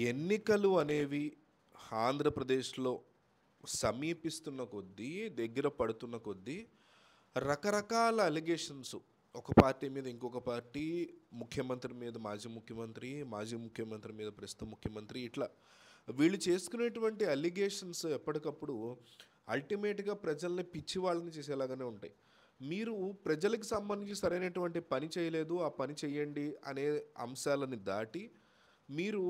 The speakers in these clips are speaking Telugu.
ఎన్నికలు అనేవి ఆంధ్రప్రదేశ్‌లో సమీపిస్తున్న కొద్దీ, దగ్గర పడుతున్న కొద్దీ రకరకాల అలిగేషన్స్ ఒక పార్టీ మీద ఇంకొక పార్టీ, ముఖ్యమంత్రి మీద మాజీ ముఖ్యమంత్రి, మాజీ ముఖ్యమంత్రి మీద ప్రస్తుత ముఖ్యమంత్రి ఇట్లా వీళ్ళు చేసుకునేటువంటి అలిగేషన్స్ ఎప్పటికప్పుడు అల్టిమేట్‌గా ప్రజల్ని పిచ్చివాళ్ళని చేసేలాగానే ఉంటాయి. మీరు ప్రజలకు సంబంధించి సరైనటువంటి పని చేయలేదు, ఆ పని చేయండి అనే అంశాలని దాటి మీరు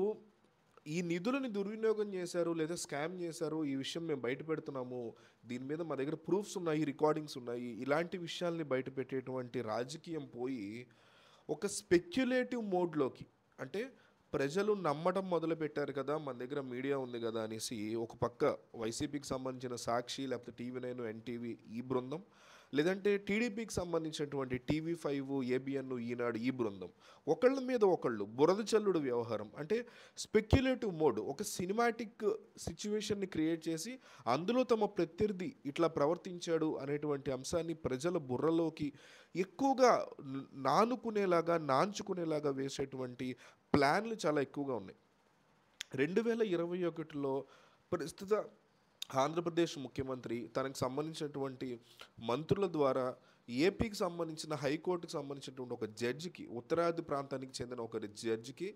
ఈ నిధులని దుర్వినియోగం చేశారు లేదా స్కామ్ చేశారు, ఈ విషయం మేము బయట పెడుతున్నాము, దీని మీద మా దగ్గర ప్రూఫ్స్ ఉన్నాయి, రికార్డింగ్స్ ఉన్నాయి, ఇలాంటి విషయాల్ని బయట పెట్టేటువంటి రాజకీయం పోయి ఒక స్పెక్యులేటివ్ మోడ్లోకి, అంటే ప్రజలు నమ్మడం మొదలుపెట్టారు కదా, మన దగ్గర మీడియా ఉంది కదా అనేసి ఒక పక్క వైసీపీకి సంబంధించిన సాక్షి లేకపోతే టీవీ9, ఎన్టీవీ ఈ బృందం, లేదంటే టీడీపీకి సంబంధించినటువంటి టీవీ5, ఏబిఎన్, ఈనాడు ఈ బృందం ఒకళ్ళ మీద ఒకళ్ళు బురద చల్లుడు వ్యవహారం, అంటే స్పెక్యులేటివ్ మోడ్, ఒక సినిమాటిక్ సిచ్యువేషన్ని క్రియేట్ చేసి అందులో తమ ప్రత్యర్థి ఇట్లా ప్రవర్తించాడు అనేటువంటి అంశాన్ని ప్రజల బుర్రలోకి ఎక్కువగా నాంచుకునేలాగా వేసేటువంటి ప్లాన్లు చాలా ఎక్కువగా ఉన్నాయి. 2021లో ప్రస్తుత ఆంధ్రప్రదేశ్ ముఖ్యమంత్రి తనకు సంబంధించినటువంటి మంత్రుల ద్వారా ఏపీకి సంబంధించిన హైకోర్టుకు సంబంధించినటువంటి ఒక జడ్జికి, ఉత్తరాది ప్రాంతానికి చెందిన ఒక జడ్జికి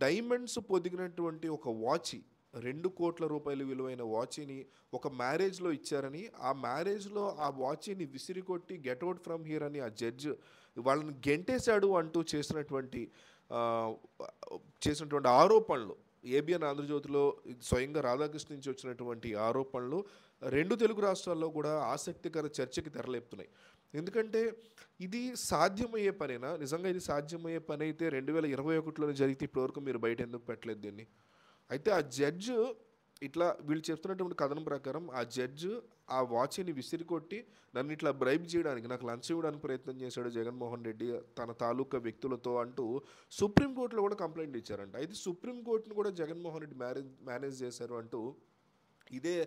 డైమండ్స్ పొదిగినటువంటి ఒక వాచి, 2 కోట్ల రూపాయలు విలువైన వాచిని ఒక మ్యారేజ్లో ఇచ్చారని, ఆ మ్యారేజ్లో ఆ వాచిని విసిరికొట్టి గెట్అవుట్ ఫ్రమ్ హియర్ అని ఆ జడ్జ్ వాళ్ళని గెంటేశాడు అంటూ ఆ, చేసినటువంటి ఆరోపణలు, ఏబిఎన్ ఆంధ్రజ్యోతిలో స్వయంగా రాధాకృష్ణ నుంచి వచ్చినటువంటి ఆరోపణలు 2 తెలుగు రాష్ట్రాల్లో కూడా ఆసక్తికర చర్చకి తెరలేపుతున్నాయి. ఎందుకంటే ఇది సాధ్యమయ్యే పనేనా? నిజంగా ఇది సాధ్యమయ్యే పని అయితే 2021లోనే జరిగితే ఇప్పటివరకు మీరు బయట ఎందుకు పెట్టలేదు దీన్ని? అయితే ఆ జడ్జ్ ఇట్లా వీళ్ళు చెప్తున్నటువంటి కథనం ప్రకారం ఆ జడ్జ్ ఆ వాచ్ని విసిరికొట్టి నన్ను ఇట్లా బ్రైబ్ చేయడానికి, నాకు లంచ్ ఇవ్వడానికి ప్రయత్నం చేశాడు జగన్మోహన్ రెడ్డి తన తాలూకా వ్యక్తులతో అంటూ సుప్రీంకోర్టులో కూడా కంప్లైంట్ ఇచ్చారంట. అయితే సుప్రీంకోర్టును కూడా జగన్మోహన్ రెడ్డి మేనేజ్ చేశారు అంటూ ఇదే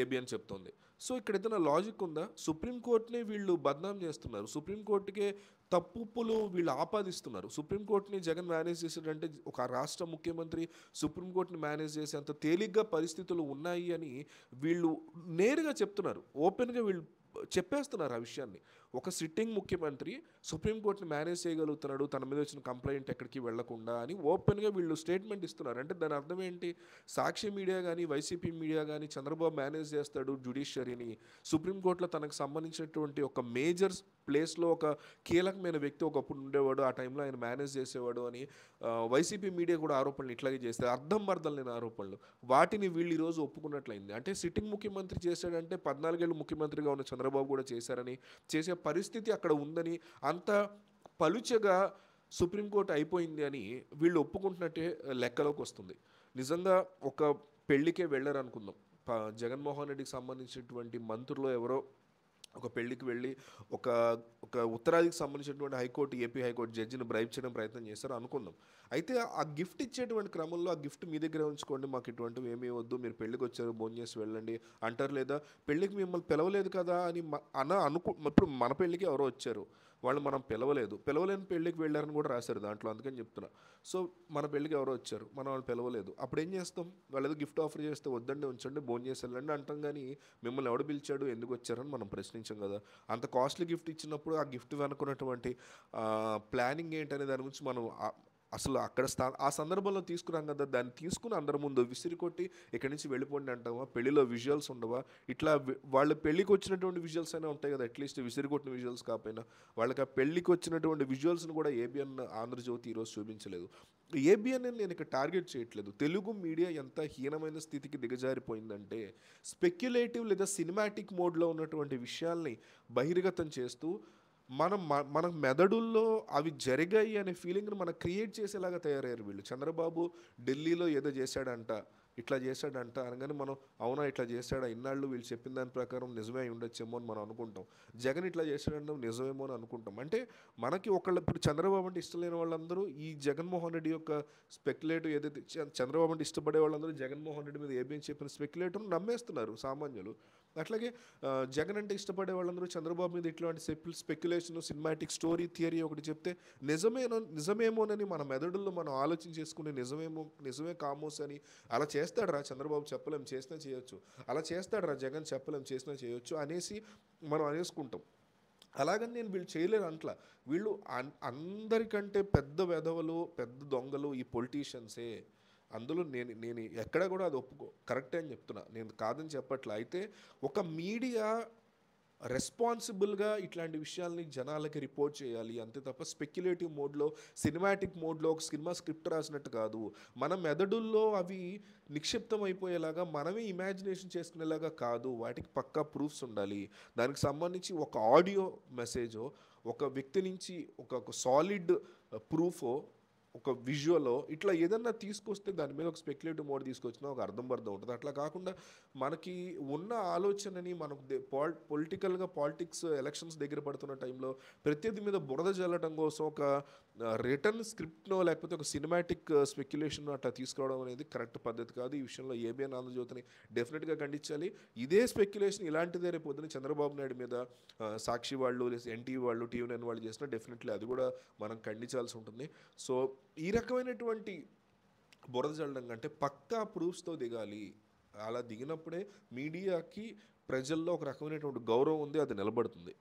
ఏబిఎన్ చెప్తోంది. సో ఇక్కడ ఏదైనా లాజిక్ ఉందా? సుప్రీంకోర్టునే వీళ్ళు బద్నాం చేస్తున్నారు, సుప్రీంకోర్టుకే తప్పులు వీళ్ళు ఆపాదిస్తున్నారు. సుప్రీంకోర్టుని జగన్ మేనేజ్ చేసేటంటే ఒక రాష్ట్ర ముఖ్యమంత్రి సుప్రీంకోర్టుని మేనేజ్ చేసేంత తేలిగ్గా పరిస్థితులు ఉన్నాయి అని వీళ్ళు నేరుగా చెప్తున్నారు, ఓపెన్గా వీళ్ళు చెప్పేస్తున్నారు ఆ విషయాన్ని. ఒక సిట్టింగ్ ముఖ్యమంత్రి సుప్రీంకోర్టుని మేనేజ్ చేయగలుగుతున్నాడు, తన మీద వచ్చిన కంప్లైంట్ ఎక్కడికి వెళ్లకుండా అని ఓపెన్గా వీళ్ళు స్టేట్మెంట్ ఇస్తున్నారు. అంటే దాని అర్థం ఏంటి? సాక్షి మీడియా కానీ, వైసీపీ మీడియా కానీ చంద్రబాబు మేనేజ్ చేస్తాడు జ్యుడిషియరీని, సుప్రీంకోర్టులో తనకు సంబంధించినటువంటి ఒక మేజర్ ప్లేస్లో ఒక కీలకమైన వ్యక్తి ఒకప్పుడు ఉండేవాడు, ఆ టైంలో ఆయన మేనేజ్ చేసేవాడు అని వైసీపీ మీడియా కూడా ఆరోపణలు ఇట్లాగే చేస్తే అర్థం బర్థం లేని ఆరోపణలు, వాటిని వీళ్ళు ఈరోజు ఒప్పుకున్నట్లయింది. అంటే సిట్టింగ్ ముఖ్యమంత్రి చేశాడంటే 14 ఏళ్ళు ముఖ్యమంత్రిగా ఉన్న చంద్రబాబు కూడా చేశారని, చేసే పరిస్థితి అక్కడ ఉందని, అంత పలుచగా సుప్రీంకోర్టు అయిపోయింది అని వీళ్ళు ఒప్పుకుంటున్నట్టే లెక్కలోకి వస్తుంది. నిజంగా ఒక పెళ్ళికే వెళ్ళారనుకుందాం, జగన్మోహన్ రెడ్డికి సంబంధించినటువంటి మంత్రులు ఎవరో ఒక పెళ్ళికి వెళ్ళి ఒక ఒక ఉత్తరాదికి సంబంధించినటువంటి ఏపీ హైకోర్టు జడ్జిని బ్రైబ్ చేయడం ప్రయత్నం చేస్తారు అనుకుందాం. అయితే ఆ గిఫ్ట్ ఇచ్చేటువంటి క్రమంలో ఆ గిఫ్ట్ మీ దగ్గర ఉంచుకోండి, మాకు ఇటువంటివి ఏమీ వద్దు, మీరు పెళ్ళికి వచ్చారు భోజనం చేసి వెళ్ళండి అంటారు. లేదా పెళ్ళికి మిమ్మల్ని పిలవలేదు కదా అని ఇప్పుడు మన పెళ్ళికి ఎవరో వచ్చారు, వాళ్ళు మనం పిలవలేని పెళ్ళికి వెళ్ళారని కూడా రాశారు దాంట్లో, అందుకని చెప్తున్నా. సో మన పెళ్ళికి ఎవరో వచ్చారు, మనం వాళ్ళు పిలవలేదు, అప్పుడు ఏం చేస్తాం? వాళ్ళు ఏదో గిఫ్ట్ ఆఫర్ చేస్తే వద్దండి ఉంచండి భోజనం చేసి వెళ్ళండి అంటాం, కానీ మిమ్మల్ని ఎవడు పిలిచాడు, ఎందుకు వచ్చారని మనం ప్రశ్నించాం కదా. అంత కాస్ట్లీ గిఫ్ట్ ఇచ్చినప్పుడు ఆ గిఫ్ట్ వెనుకున్నటువంటి ప్లానింగ్ ఏంటనే దాని గురించి మనం అసలు అక్కడ ఆ సందర్భంలో తీసుకురాం కదా, దాన్ని తీసుకుని అందరి ముందు విసిరికొట్టి ఇక్కడి నుంచి వెళ్ళిపోండి అంటావా? పెళ్లిలో విజువల్స్ ఉండవా? ఇట్లా వాళ్ళ పెళ్ళికి వచ్చినటువంటి విజువల్స్ అయినా ఉంటాయి కదా, అట్లీస్ట్ విసిరికొట్టిన విజువల్స్ కాకపోయినా వాళ్ళకి ఆ పెళ్ళికి వచ్చినటువంటి విజువల్స్ని కూడా ఏబిఎన్ ఆంధ్రజ్యోతి ఈరోజు చూపించలేదు. ఏబిఎన్ నేను ఇక్కడ టార్గెట్ చేయట్లేదు, తెలుగు మీడియా ఎంత హీనమైన స్థితికి దిగజారిపోయిందంటే స్పెక్యులేటివ్ లేదా సినిమాటిక్ మోడ్లో ఉన్నటువంటి విషయాల్ని బహిర్గతం చేస్తూ మన మెదడుల్లో అవి జరిగాయి అనే ఫీలింగ్ను మనం క్రియేట్ చేసేలాగా తయారయ్యారు వీళ్ళు. చంద్రబాబు ఢిల్లీలో ఏదో చేశాడంట, ఇట్లా చేశాడంట అనగానే మనం అవునా ఇట్లా చేశాడా, ఇన్నాళ్ళు వీళ్ళు చెప్పిన దాని ప్రకారం నిజమే అయి ఉండొచ్చేమో అని మనం అనుకుంటాం. జగన్ ఇట్లా చేశాడంటే నిజమేమో అని అనుకుంటాం. అంటే మనకి ఒకళ్ళు ఇప్పుడు చంద్రబాబు అంటే ఇష్టం లేని వాళ్ళందరూ ఈ జగన్మోహన్ రెడ్డి యొక్క స్పెక్యులేటివ్ ఏదైతే చంద్రబాబు అంటే ఇష్టపడే వాళ్ళందరూ జగన్మోహన్ రెడ్డి మీద ఏబిఎన్ చెప్పిన స్పెక్యులేటివ్ నమ్మేస్తున్నారు సామాన్యులు. అట్లాగే జగన్ అంటే ఇష్టపడే వాళ్ళందరూ చంద్రబాబు మీద ఇట్లాంటి స్పెక్యులేషన్, సినిమాటిక్ స్టోరీ థియరీ ఒకటి చెప్తే నిజమేమోనని మన మెదడుల్లో మనం ఆలోచన చేసుకుని నిజమే కామోస్ అని అలా చేస్తాడు రా చంద్రబాబు చెప్పలేం చేసినా చేయొచ్చు, అలా చేస్తాడు రా జగన్ చెప్పలేం చేసినా చేయొచ్చు అనేసి మనం అనేసుకుంటాం. అలాగని నేను వీళ్ళు చేయలేరు అంట్లా. వీళ్ళు అందరికంటే పెద్ద వెధవలు, పెద్ద దొంగలు ఈ పొలిటీషియన్సే. అందులో నేను నేను ఎక్కడ కూడా అది కరెక్టే అని చెప్తున్నా, నేను కాదని చెప్పట్లా. అయితే ఒక మీడియా రెస్పాన్సిబుల్గా ఇట్లాంటి విషయాల్ని జనాలకి రిపోర్ట్ చేయాలి అంతే తప్ప స్పెక్యులేటివ్ మోడ్లో, సినిమాటిక్ మోడ్లో ఒక సినిమా స్క్రిప్ట్ రాసినట్టు కాదు. మన మెదడుల్లో అవి నిక్షిప్తం అయిపోయేలాగా, మనమే ఇమాజినేషన్ చేసుకునేలాగా కాదు. వాటికి పక్కా ప్రూఫ్స్ ఉండాలి. దానికి సంబంధించి ఒక ఆడియో మెసేజో, ఒక వ్యక్తి నుంచి ఒక సాలిడ్ ప్రూఫో, ఒక విజువలో ఇట్లా ఏదన్నా తీసుకొస్తే దాని మీద ఒక స్పెక్యులేటివ్ మోడ్ తీసుకొచ్చినా ఒక అర్థం ఉంటుంది. అట్లా కాకుండా మనకి ఉన్న ఆలోచనని మనకు పొలిటికల్గా పాలిటిక్స్ ఎలక్షన్స్ దగ్గర పడుతున్న టైంలో ప్రత్యర్థి మీద బురద జల్లడం కోసం ఒక రిటర్న్ స్క్రిప్ట్నో లేకపోతే ఒక సినిమాటిక్ స్పెక్యులేషన్ అట్లా తీసుకురావడం అనేది కరెక్ట్ పద్ధతి కాదు. ఈ విషయంలో ఏబిఎన్ ఆంధ్రజ్యోతిని డెఫినెట్గా ఖండించాలి. ఇదే స్పెక్యులేషన్ ఇలాంటిదే రేపు పొద్దున చంద్రబాబు నాయుడు మీద సాక్షి వాళ్ళు, ఎన్టీవీ వాళ్ళు, టీవీ9 వాళ్ళు చేసినా డెఫినెట్లీ అది కూడా మనం ఖండించాల్సి ఉంటుంది. సో ఈ రకమైనటువంటి బురద జల్లడం కంటే పక్కా ప్రూఫ్స్తో దిగాలి. అలా దిగినప్పుడే మీడియాకి ప్రజల్లో ఒక రకమైనటువంటి గౌరవం ఉంది, అది నిలబడుతుంది.